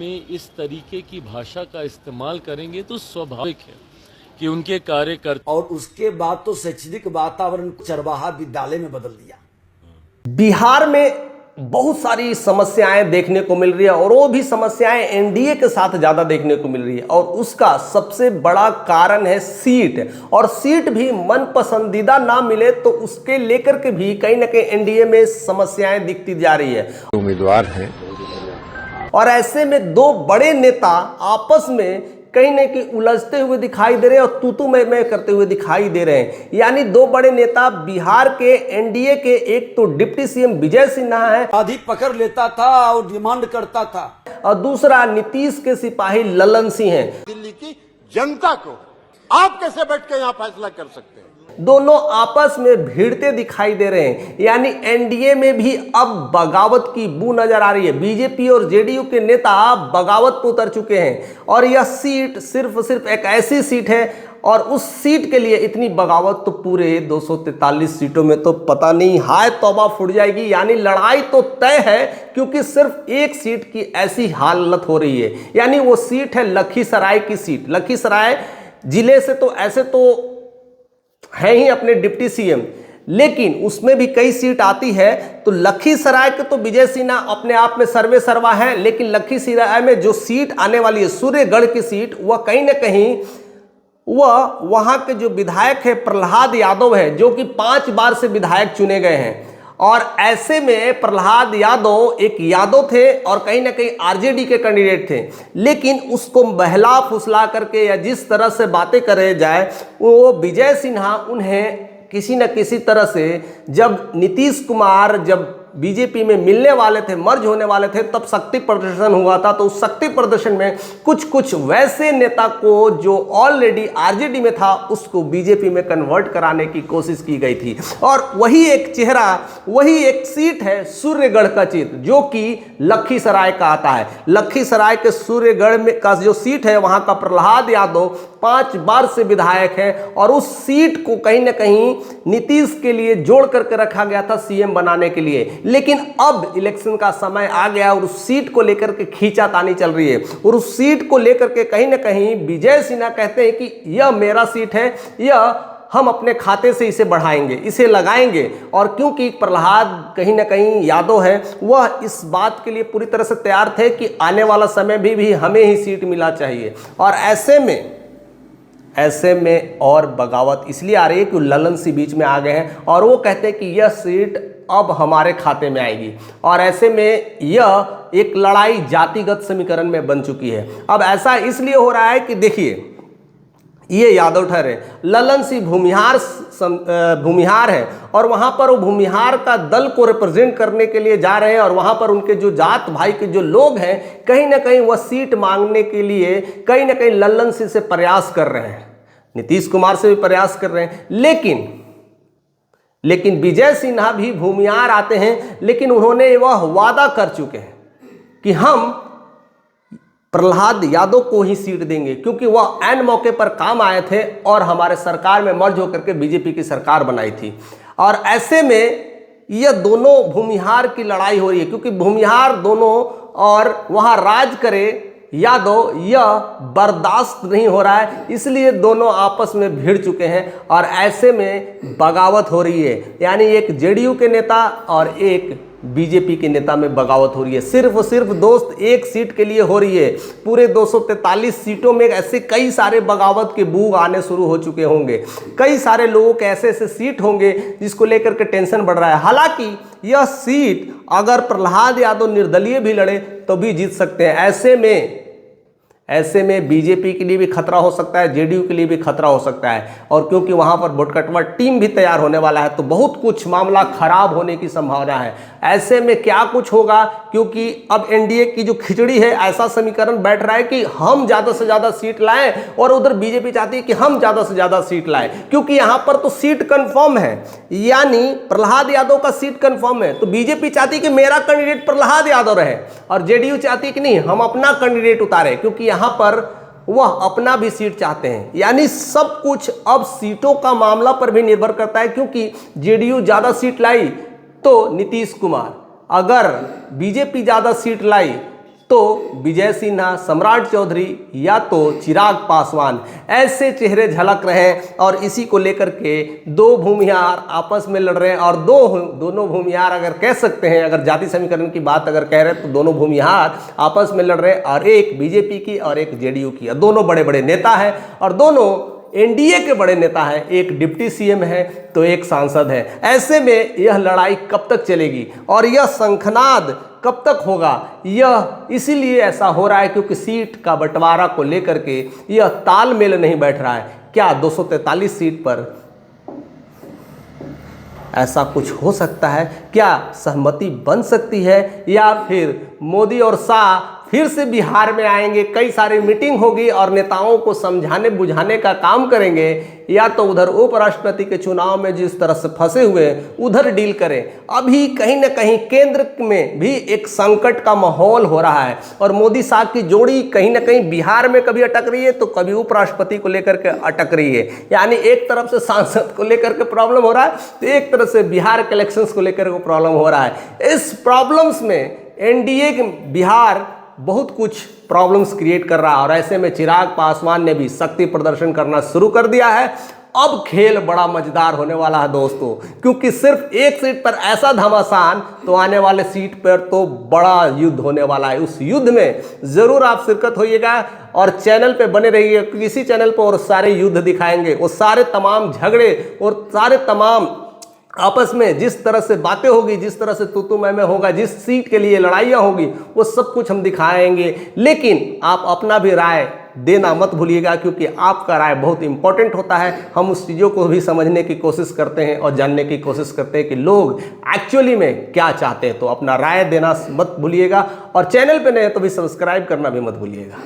में इस तरीके की भाषा का इस्तेमाल करेंगे तो स्वाभाविक है कि उनके कार्यकर्ता। और उसके बाद तो शैक्षणिक वातावरण चरवाहा विद्यालय में बदल दिया। बिहार में बहुत सारी समस्याएं देखने को मिल रही है और वो भी समस्याएं एनडीए के साथ ज्यादा देखने को मिल रही है और उसका सबसे बड़ा कारण है सीट। और सीट भी मन पसंदीदा ना मिले तो उसके लेकर के भी कहीं ना कहीं एनडीए में समस्याएं दिखती जा रही है। उम्मीदवार हैं और ऐसे में दो बड़े नेता आपस में कहीं न कहीं उलझते हुए दिखाई दे रहे हैं और तू मैं करते हुए दिखाई दे रहे हैं। यानी दो बड़े नेता बिहार के एनडीए के, एक तो डिप्टी सीएम विजय सिन्हा है, अधिक पकड़ लेता था और डिमांड करता था, और दूसरा नीतीश के सिपाही ललन सिंह हैं। दिल्ली की जनता को आप कैसे बैठ के यहाँ फैसला कर सकते हैं? दोनों आपस में भिड़ते दिखाई दे रहे हैं। यानी एनडीए में भी अब बगावत की बू नजर आ रही है। बीजेपी और जेडीयू के नेता बगावत पर उतर चुके हैं और यह सीट सिर्फ एक ऐसी सीट है और उस सीट के लिए इतनी बगावत तो पूरे 243 सीटों में तो पता नहीं हाय तौबा फूट जाएगी। यानी लड़ाई तो तय है क्योंकि सिर्फ एक सीट की ऐसी हालत हो रही है। यानी वो सीट है लखीसराय की सीट। लखीसराय जिले से तो ऐसे तो है ही अपने डिप्टी सीएम, लेकिन उसमें भी कई सीट आती है। तो लखीसराय के तो विजय सिन्हा अपने आप में सर्वे सर्वा है, लेकिन लखीसराय में जो सीट आने वाली है सूर्यगढ़ की सीट, वह कहीं ना कहीं वह वहां के जो विधायक है प्रहलाद यादव है, जो कि 5 बार से विधायक चुने गए हैं। और ऐसे में प्रहलाद यादव एक यादव थे और कहीं ना कहीं आरजेडी के कैंडिडेट थे, लेकिन उसको बहला फुसला करके या जिस तरह से बातें करे जाए वो विजय सिन्हा उन्हें किसी न किसी तरह से, जब नीतीश कुमार जब बीजेपी में मिलने वाले थे, मर्ज होने वाले थे, तब शक्ति प्रदर्शन हुआ था। तो उस शक्ति प्रदर्शन में कुछ वैसे नेता को जो ऑलरेडी आरजेडी में था उसको बीजेपी में कन्वर्ट कराने की कोशिश की गई थी। और वही एक चेहरा, वही एक सीट है सूर्यगढ़ का चित्र, जो कि लखीसराय का आता है। लखीसराय के सूर्यगढ़ में का जो सीट है वहां का प्रहलाद यादव 5 बार से विधायक है और उस सीट को कहीं ना कहीं नीतीश के लिए जोड़ करके रखा गया था सीएम बनाने के लिए। लेकिन अब इलेक्शन का समय आ गया और उस सीट को लेकर के खींचातानी चल रही है और उस सीट को लेकर के कहीं ना कहीं विजय सिन्हा कहते हैं कि यह मेरा सीट है, यह हम अपने खाते से इसे बढ़ाएंगे, इसे लगाएंगे। और क्योंकि प्रहलाद कहीं ना कहीं यादव है, वह इस बात के लिए पूरी तरह से तैयार थे कि आने वाला समय भी हमें ही सीट मिला चाहिए। और ऐसे में और बगावत इसलिए आ रही है कि ललन सिंह बीच में आ गए हैं और वो कहते हैं कि यह सीट अब हमारे खाते में आएगी। और ऐसे में यह एक लड़ाई जातिगत समीकरण में बन चुकी है। अब ऐसा इसलिए हो रहा है कि देखिए, ये यादव ठहरे, ललन सिंह भूमिहार है और वहां पर वो भूमिहार का दल को रिप्रेजेंट करने के लिए जा रहे हैं और वहां पर उनके जो जात भाई के जो लोग हैं कहीं ना कहीं वह सीट मांगने के लिए कहीं ना कहीं ललन सिंह से प्रयास कर रहे हैं, नीतीश कुमार से भी प्रयास कर रहे हैं। लेकिन विजय सिन्हा भी भूमिहार आते हैं, लेकिन उन्होंने वह वादा कर चुके हैं कि हम प्रहलाद यादव को ही सीट देंगे, क्योंकि वह ऐन मौके पर काम आए थे और हमारे सरकार में मर्ज होकर के बीजेपी की सरकार बनाई थी। और ऐसे में यह दोनों भूमिहार की लड़ाई हो रही है, क्योंकि भूमिहार दोनों और वहां राज करे यादव, यह बर्दाश्त नहीं हो रहा है, इसलिए दोनों आपस में भिड़ चुके हैं और ऐसे में बगावत हो रही है। यानी एक जेडीयू के नेता और एक बीजेपी के नेता में बगावत हो रही है। सिर्फ दोस्त एक सीट के लिए हो रही है। पूरे 243 सीटों में ऐसे कई सारे बगावत के बूग आने शुरू हो चुके होंगे। कई सारे लोगों के ऐसे सीट होंगे जिसको लेकर के टेंशन बढ़ रहा है। हालांकि यह सीट अगर प्रहलाद यादव निर्दलीय भी लड़े तो भी जीत सकते हैं। ऐसे में बीजेपी के लिए भी खतरा हो सकता है, जेडीयू के लिए भी खतरा हो सकता है। और क्योंकि वहां पर भुटकटवा टीम भी तैयार होने वाला है तो बहुत कुछ मामला खराब होने की संभावना है। ऐसे में क्या कुछ होगा, क्योंकि अब एनडीए की जो खिचड़ी है, ऐसा समीकरण बैठ रहा है कि हम ज्यादा से ज्यादा सीट लाएं और उधर बीजेपी चाहती है कि हम ज्यादा से ज्यादा सीट लाएं, क्योंकि यहां पर तो सीट कंफर्म है। यानी प्रहलाद यादव का सीट कंफर्म है, तो बीजेपी चाहती है कि मेरा कैंडिडेट प्रहलाद यादव रहे और जेडीयू चाहती है कि नहीं, हम अपना कैंडिडेट उतारे, क्योंकि यहां पर वह अपना भी सीट चाहते हैं। यानी सब कुछ अब सीटों का मामला पर भी निर्भर करता है, क्योंकि जेडीयू ज्यादा सीट लाई तो नीतीश कुमार, अगर बीजेपी ज्यादा सीट लाई तो विजय सिन्हा, सम्राट चौधरी या तो चिराग पासवान, ऐसे चेहरे झलक रहे हैं। और इसी को लेकर के दो भूमिहार आपस में लड़ रहे हैं। और दोनों भूमिहार अगर कह सकते हैं, अगर जाति समीकरण की बात अगर कह रहे हैं, तो दोनों भूमिहार आपस में लड़ रहे हैं, और एक बीजेपी की और एक जेडीयू की। दोनों बड़े बड़े नेता हैं और दोनों एनडीए के बड़े नेता हैं। एक डिप्टी सीएम है तो एक सांसद है। ऐसे में यह लड़ाई कब तक चलेगी और यह शंखनाद कब तक होगा? यह इसीलिए ऐसा हो रहा है क्योंकि सीट का बंटवारा को लेकर के यह तालमेल नहीं बैठ रहा है। क्या 243 सीट पर ऐसा कुछ हो सकता है? क्या सहमति बन सकती है? या फिर मोदी और शाह फिर से बिहार में आएंगे, कई सारी मीटिंग होगी और नेताओं को समझाने बुझाने का काम करेंगे, या तो उधर उपराष्ट्रपति के चुनाव में जिस तरह से फंसे हुए उधर डील करें? अभी कहीं ना कहीं केंद्र में भी एक संकट का माहौल हो रहा है और मोदी शाह की जोड़ी कहीं ना कहीं बिहार में कभी अटक रही है तो कभी उपराष्ट्रपति को लेकर के अटक रही है। यानी एक तरफ से सांसद को लेकर के प्रॉब्लम हो रहा है तो एक तरफ से बिहार के इलेक्शंस को लेकर के प्रॉब्लम हो रहा है। इस प्रॉब्लम्स में एनडीए बिहार बहुत कुछ प्रॉब्लम्स क्रिएट कर रहा है और ऐसे में चिराग पासवान ने भी शक्ति प्रदर्शन करना शुरू कर दिया है। अब खेल बड़ा मजेदार होने वाला है दोस्तों, क्योंकि सिर्फ एक सीट पर ऐसा घमासान तो आने वाले सीट पर तो बड़ा युद्ध होने वाला है। उस युद्ध में जरूर आप शिरकत होइएगा और चैनल पे बने रहिए, क्योंकि इसी चैनल पर और सारे युद्ध दिखाएंगे, वो सारे तमाम झगड़े और सारे तमाम आपस में जिस तरह से बातें होगी, जिस तरह से तू मैं होगा, जिस सीट के लिए लड़ाइयाँ होगी, वो सब कुछ हम दिखाएंगे। लेकिन आप अपना भी राय देना मत भूलिएगा, क्योंकि आपका राय बहुत इंपॉर्टेंट होता है। हम उस चीज़ों को भी समझने की कोशिश करते हैं और जानने की कोशिश करते हैं कि लोग एक्चुअली में क्या चाहते हैं। तो अपना राय देना मत भूलिएगा और चैनल पे नए तो भी सब्सक्राइब करना भी मत भूलिएगा।